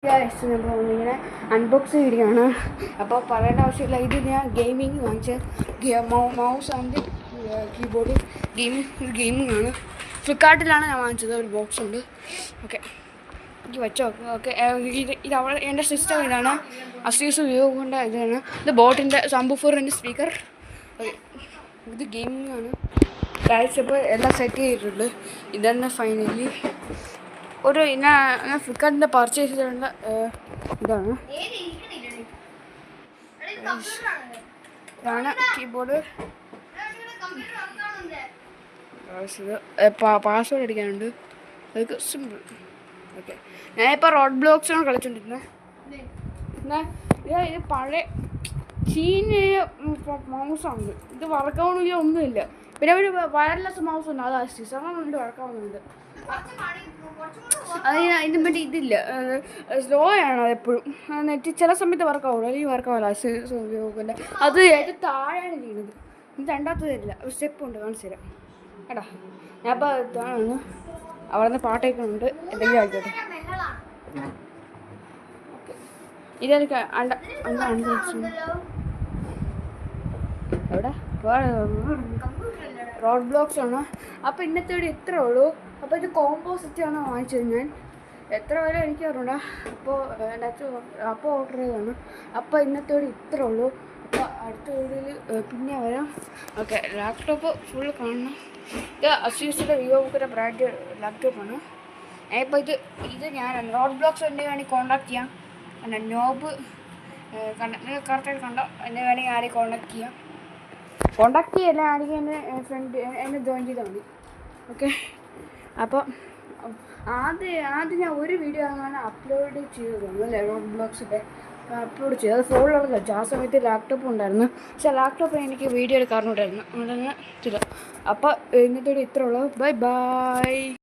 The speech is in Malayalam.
ഇങ്ങനെ അൺബോക്സ് വീഡിയോ ആണ്. അപ്പോൾ പറയേണ്ട ആവശ്യമില്ല. ഇത് ഞാൻ ഗെയിമിങ് വാങ്ങിച്ച മൗസ് ആൻഡ് കീബോർഡ് ഗെയിമിംഗ് ആണ്. ഫ്ലിപ്കാർട്ടിലാണ് ഞാൻ വാങ്ങിച്ചത്. ഒരു ബോക്സ് ഉണ്ട്. ഓക്കെ, എനിക്ക് വെച്ചോ. ഓക്കെ, ഇത് അവിടെ എൻ്റെ സിസ്റ്റം ഇതാണ്. അസൂസ് വിവോൻ്റെ ഇതാണ്. ഇത് ബോട്ടിൻ്റെ സബ്വൂഫറിൻ്റെ സ്പീക്കർ. ഓക്കെ, ഇത് ഗെയിമിംഗ് ആണ്. കഴിച്ചപ്പോൾ എല്ലാം സെറ്റ് ചെയ്തിട്ടുണ്ട്. ഇതന്നെ ഫൈനലി ഒരു ഞാൻ ഫ്ലിപ്കാർട്ടിൻ്റെ പർച്ചേസ് ചെയ്തിട്ടുള്ള ഇതാണ്. ഇതാണ് കീബോർഡ്. പാസ്വേഡ് അടിക്കാനുണ്ട്. അതൊക്കെ സിമ്പിൾ. ഓക്കെ, ഞാനിപ്പോൾ റോഡ് ബ്ലോക്സാണ് കളിച്ചോണ്ടിരുന്നത്. ഇത് പഴയ ചീഞ്ഞ മൗസാണ്. ഇത് വർക്കാവുന്നില്ല, ഒന്നുമില്ല. പിന്നെ ഒരു വയർലെസ് മൗസ് ഉണ്ട്. അത് അസിസ് അങ്ങനെ വർക്കാവുന്നുണ്ട്. അതിന് പറ്റി ഇതില്ല, സ്ലോ ആണ് എപ്പോഴും. നെറ്റ് ചില സമയത്ത് വർക്കാവുള്ളൂ, അല്ലെങ്കിൽ വർക്കാവില്ല. അസിസ് ഉപയോഗമില്ല. അത് ഏറ്റവും താഴെയാണ് ചെയ്യുന്നത്. ഇത് രണ്ടാമത്തെ തരില്ല. ഒരു സ്റ്റെപ്പ് ഉണ്ട്, കാണിച്ചു തരാം കേട്ടാ. ഞാനിപ്പോൾ ഇതാണ് അവിടെ നിന്ന് പാട്ടേക്കുന്നുണ്ട്. എന്തെങ്കിലും ആയിക്കോട്ടെ. ഓക്കെ, ഇതെനിക്ക് എവിടെ റോഡ് ബ്ലോക്സ് ആണ്. അപ്പോൾ ഇന്നത്തെ വീഡിയോ ഇത്രേ ഉള്ളൂ. അപ്പോൾ ഇത് കോമ്പോസിറ്റാണ് വാങ്ങിച്ചത് ഞാൻ. എത്ര വില എനിക്ക് അറിയണ്ട. അപ്പോൾ ഓർഡർ ചെയ്തതാണ്. അപ്പോൾ ഇന്നത്തെ വീഡിയോ ഇത്രേ ഉള്ളൂ. അപ്പോൾ അടുത്ത വീഡിയോയിൽ പിന്നെ വരാം. ഓക്കെ, ലാപ്ടോപ്പ് ഫുൾ കാണണം. ഇത് അസൂസിൻ്റെ വിവോയുടെ ബ്രാൻഡ് ലാപ്ടോപ്പാണ്. ഇപ്പോൾ ഇത് ഞാൻ റോഡ് ബ്ലോക്സ് എന്നെ വേണമെങ്കിൽ കോൺടാക്ട് ചെയ്യാം. പിന്നെ നോബ് നിങ്ങൾ കറക്റ്റായിട്ട് കണ്ടോ, എന്നെ വേണമെങ്കിൽ ആരെയും കോൺടാക്ട് ചെയ്യാം. കോൺടാക്ട് ചെയ്യല്ല, ആണെങ്കിൽ എന്നെ ജോയിൻ ചെയ്താൽ മതി. ഓക്കെ, അപ്പോൾ ആദ്യം ഞാൻ ഒരു വീഡിയോ അങ്ങനെ അപ്ലോഡ് ചെയ്തു അല്ലേ, റോഡ് ബ്ലോക്സിൻ്റെ അപ്ലോഡ് ചെയ്തു. അത് ഫോണിലുള്ള വെച്ചു. ആ സമയത്ത് ലാപ്ടോപ്പ് ഉണ്ടായിരുന്നു. പക്ഷേ ലാപ്ടോപ്പ് എനിക്ക് വീഡിയോ എടുക്കാറുണ്ടായിരുന്നു. അതുകൊണ്ട് ചെയ്തു. അപ്പോൾ ഇന്നത്തെ ഇത്രേ ഉള്ളൂ. Bye bye.